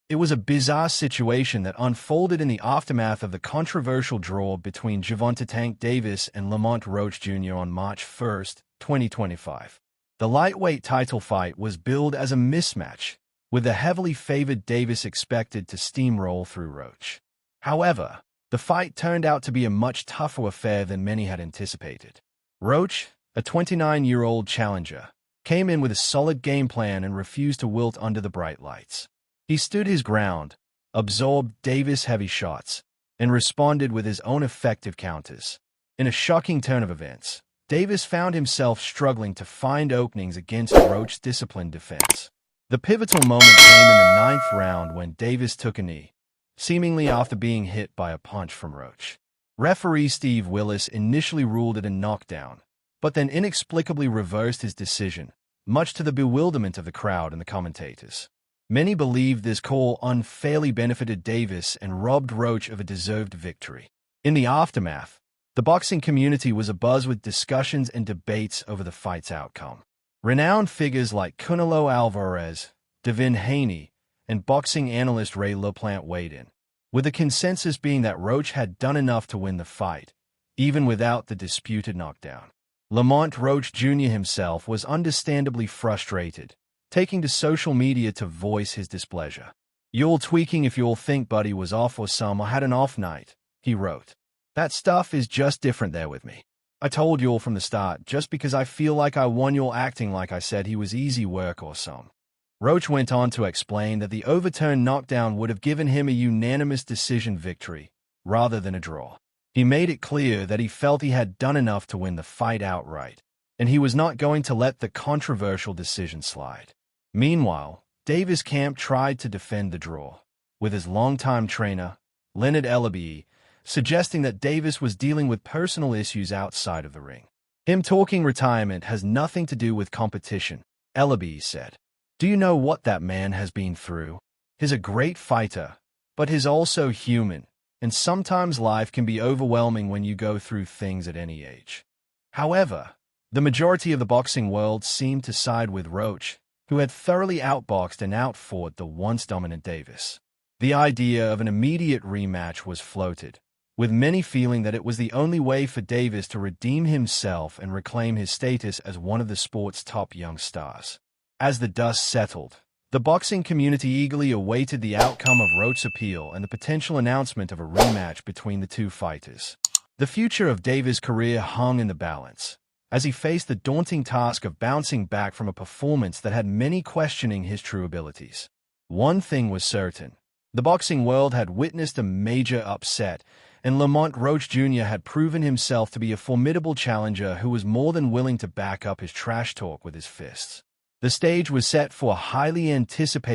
It was a bizarre situation that unfolded in the aftermath of the controversial draw between Gervonta Tank Davis and Lamont Roach Jr. on March 1, 2025. The lightweight title fight was billed as a mismatch, with the heavily favored Davis expected to steamroll through Roach. However, the fight turned out to be a much tougher affair than many had anticipated. Roach, a 29-year-old challenger, came in with a solid game plan and refused to wilt under the bright lights. He stood his ground, absorbed Davis' heavy shots, and responded with his own effective counters. In a shocking turn of events, Davis found himself struggling to find openings against Roach's disciplined defense. The pivotal moment came in the 9th round when Davis took a knee, seemingly after being hit by a punch from Roach. Referee Steve Willis initially ruled it a knockdown, but then inexplicably reversed his decision, much to the bewilderment of the crowd and the commentators. Many believed this call unfairly benefited Davis and robbed Roach of a deserved victory. In the aftermath, the boxing community was abuzz with discussions and debates over the fight's outcome. Renowned figures like Canelo Alvarez, Devin Haney, and boxing analyst Ray LaPlante weighed in, with the consensus being that Roach had done enough to win the fight, even without the disputed knockdown. Lamont Roach Jr. himself was understandably frustrated, taking to social media to voice his displeasure. "You're tweaking if you'll think Buddy was off or had an off night," he wrote. "That stuff is just different there with me. I told y'all from the start, just because I feel like I won y'all acting like I said he was easy work or some." Roach went on to explain that the overturned knockdown would have given him a unanimous decision victory, rather than a draw. He made it clear that he felt he had done enough to win the fight outright, and he was not going to let the controversial decision slide. Meanwhile, Davis' camp tried to defend the draw, with his longtime trainer, Leonard Ellaby, suggesting that Davis was dealing with personal issues outside of the ring. "Him talking retirement has nothing to do with competition," Ellaby said. "Do you know what that man has been through? He's a great fighter, but he's also human, and sometimes life can be overwhelming when you go through things at any age." However, the majority of the boxing world seemed to side with Roach, who had thoroughly outboxed and outfought the once dominant Davis. The idea of an immediate rematch was floated, with many feeling that it was the only way for Davis to redeem himself and reclaim his status as one of the sport's top young stars. As the dust settled, the boxing community eagerly awaited the outcome of Roach's appeal and the potential announcement of a rematch between the two fighters. The future of Davis' career hung in the balance, as he faced the daunting task of bouncing back from a performance that had many questioning his true abilities. One thing was certain: the boxing world had witnessed a major upset, and Lamont Roach Jr. had proven himself to be a formidable challenger who was more than willing to back up his trash talk with his fists. The stage was set for a highly anticipated